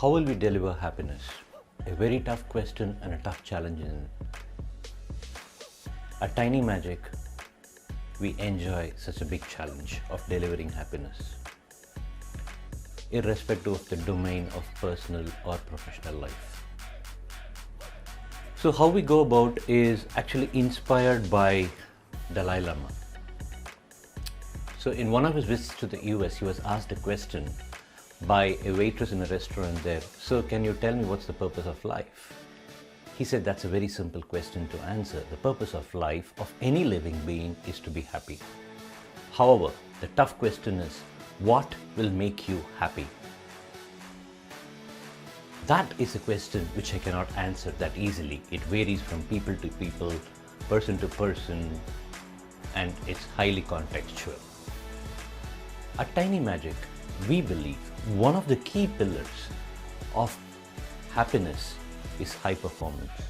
How will we deliver happiness? A very tough question and a tough challenge in At Tiny Magic, we enjoy such a big challenge of delivering happiness, irrespective of the domain of personal or professional life. So how we go about is actually inspired by Dalai Lama. So in one of his visits to the US, he was asked a question by a waitress in a restaurant there, "So can you tell me what's the purpose of life?" He said, "That's a very simple question to answer. The purpose of life of any living being is to be happy." However, the tough question is, what will make you happy? That is a question which I cannot answer that easily. It varies from people to people, person to person, and it's highly contextual. At Tiny Magic, we believe one of the key pillars of happiness is high performance.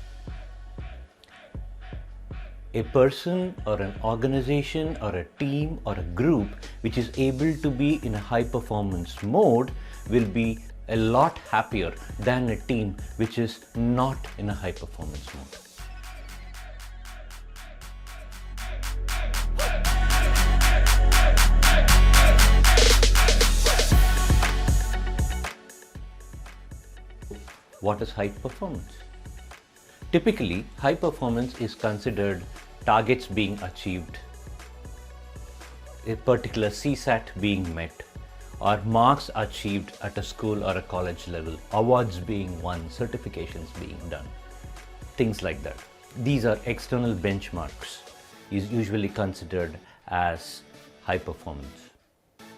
A person or an organization or a team or a group which is able to be in a high performance mode will be a lot happier than a team which is not in a high performance mode. What is high performance? Typically, high performance is considered targets being achieved, a particular CSAT being met, or marks achieved at a school or a college level, awards being won, certifications being done, things like that. These are external benchmarks, is usually considered as high performance.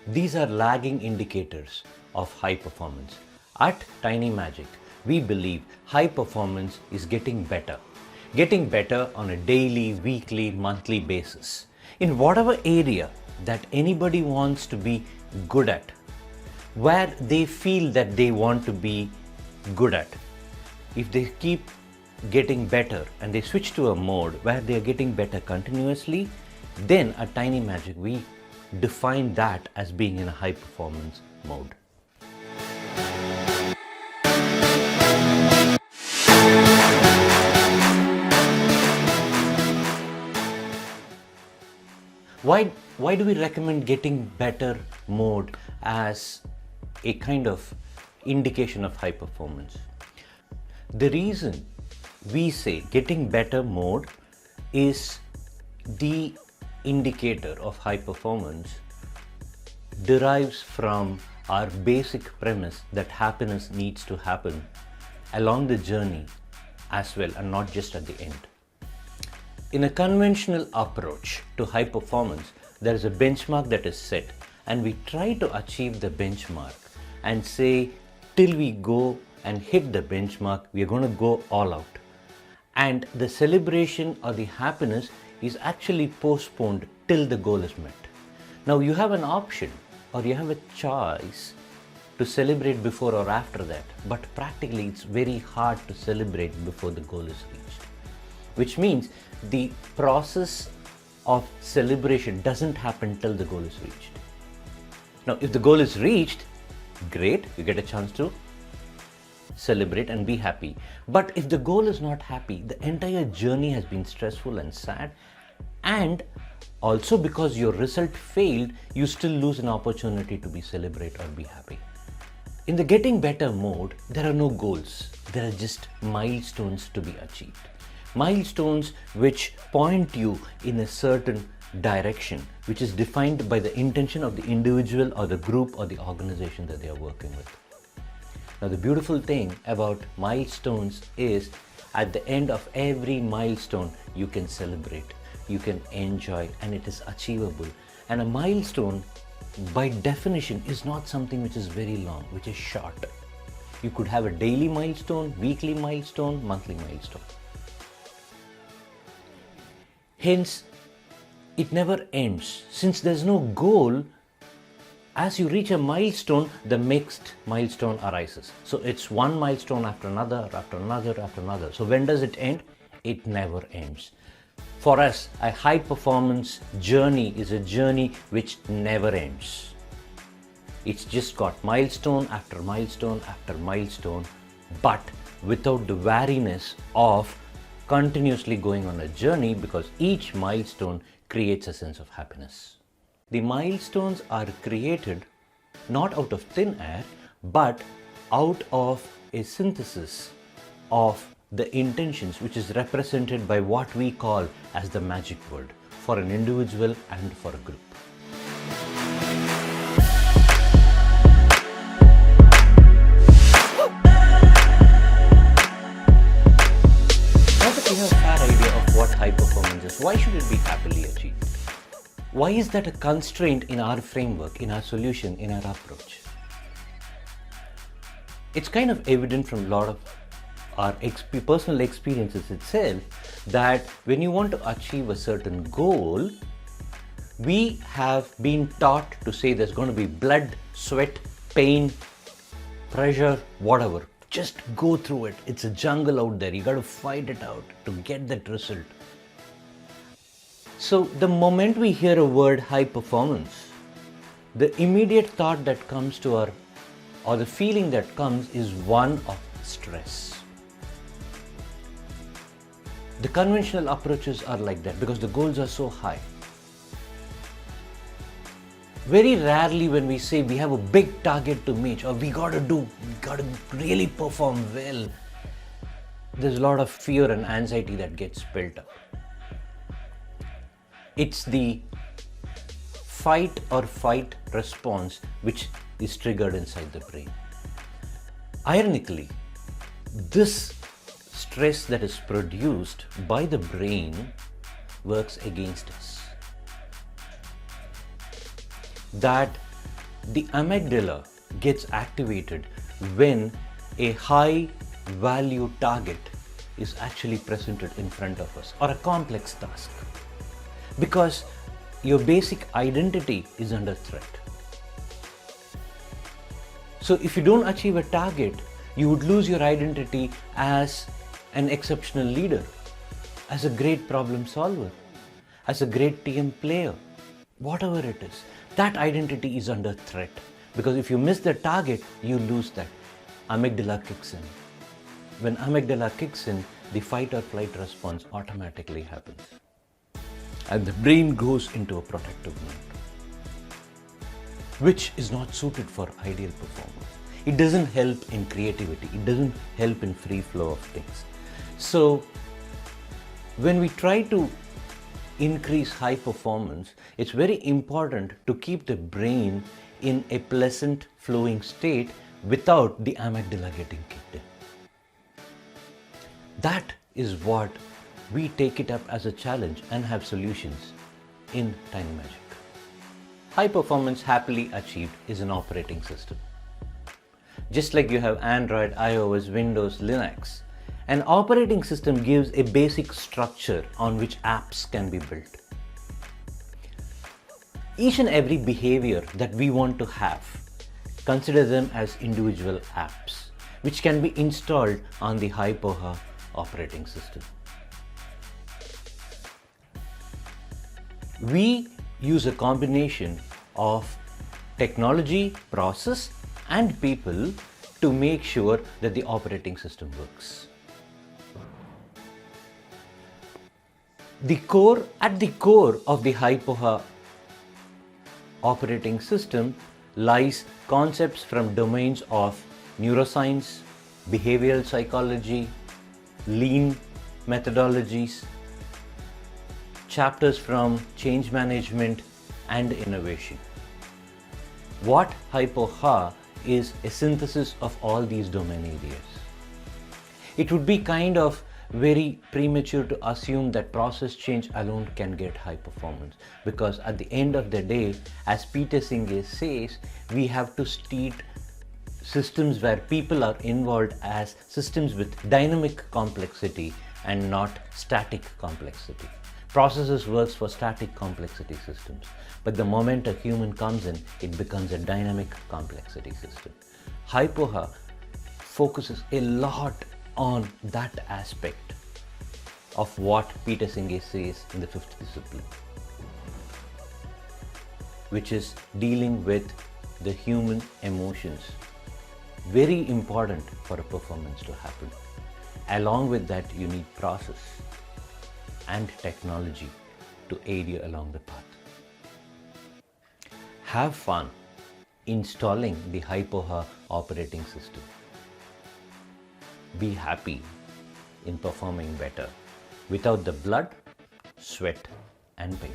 These are lagging indicators of high performance. At Tiny Magic, we believe high performance is getting better on a daily, weekly, monthly basis. In whatever area that anybody wants to be good at, where they feel that they want to be good at, if they keep getting better and they switch to a mode where they are getting better continuously, then at Tiny Magic we define that as being in a high performance mode. Why do we recommend getting better mode as a kind of indication of high performance? The reason we say getting better mode is the indicator of high performance derives from our basic premise that happiness needs to happen along the journey as well and not just at the end. In a conventional approach to high performance, there is a benchmark that is set and we try to achieve the benchmark and say till we go and hit the benchmark, we are going to go all out. And the celebration or the happiness is actually postponed till the goal is met. Now you have an option or you have a choice to celebrate before or after that, but practically it's very hard to celebrate before the goal is reached. Which means the process of celebration doesn't happen till the goal is reached. Now, if the goal is reached, great, you get a chance to celebrate and be happy. But if the goal is not happy, the entire journey has been stressful and sad, and also because your result failed, you still lose an opportunity to be celebrate or be happy. In the getting better mode, there are no goals. There are just milestones to be achieved. Milestones which point you in a certain direction, which is defined by the intention of the individual or the group or the organization that they are working with. Now, the beautiful thing about milestones is at the end of every milestone, you can celebrate, you can enjoy, and it is achievable. And a milestone, by definition, is not something which is very long, which is short. You could have a daily milestone, weekly milestone, monthly milestone. Hence, it never ends. Since there's no goal, as you reach a milestone, the next milestone arises. So it's one milestone after another, after another, after another. So when does it end? It never ends. For us, a high performance journey is a journey which never ends. It's just got milestone after milestone after milestone, but without the wariness of continuously going on a journey, because each milestone creates a sense of happiness. The milestones are created not out of thin air, but out of a synthesis of the intentions, which is represented by what we call as the magic word for an individual and for a group. Now that we have a fair idea of what high performance is, why should it be happily achieved? Why is that a constraint in our framework, in our solution, in our approach? It's kind of evident from a lot of our personal experiences itself that when you want to achieve a certain goal, we have been taught to say there's going to be blood, sweat, pain, pressure, whatever. Just go through it. It's a jungle out there. You got to fight it out to get that result. So the moment we hear a word high performance, the immediate thought that comes to our, or the feeling that comes, is one of stress. The conventional approaches are like that because the goals are so high. Very rarely when we say we have a big target to meet or we got to really perform well, there's a lot of fear and anxiety that gets built up. It's the fight or fight response which is triggered inside the brain. Ironically, this stress that is produced by the brain works against us. That the amygdala gets activated when a high value target is actually presented in front of us, or a complex task. Because your basic identity is under threat. So if you don't achieve a target, you would lose your identity as an exceptional leader, as a great problem solver, as a great team player, whatever it is. That identity is under threat, because if you miss the target, you lose that. Amygdala kicks in. When amygdala kicks in, the fight or flight response automatically happens. And the brain goes into a protective mode, which is not suited for ideal performance. It doesn't help in creativity. It doesn't help in free flow of things. So when we try to increase high performance, it's very important to keep the brain in a pleasant flowing state without the amygdala getting kicked in. That is what we take it up as a challenge and have solutions in Tiny Magic. High performance happily achieved is an operating system. Just like you have Android, iOS, Windows, Linux, an operating system gives a basic structure on which apps can be built. Each and every behavior that we want to have, consider them as individual apps, which can be installed on the HipoHa operating system. We use a combination of technology, process, and people to make sure that the operating system works. At the core of the HipoHa operating system lies concepts from domains of neuroscience, behavioral psychology, lean methodologies, chapters from change management and innovation. What HipoHa is a synthesis of all these domain areas. It would be kind of very premature to assume that process change alone can get high performance, because at the end of the day, as Peter Singh says, we have to treat systems where people are involved as systems with dynamic complexity and not static complexity. Processes works for static complexity systems, but the moment a human comes in, it becomes a dynamic complexity system. HipoHa focuses a lot on that aspect of what Peter Singh says in the fifth discipline, which is dealing with the human emotions. Very important for a performance to happen. Along with that, you need process and technology to aid you along the path. Have fun installing the HipoHa operating system. Be happy in performing better without the blood, sweat and pain.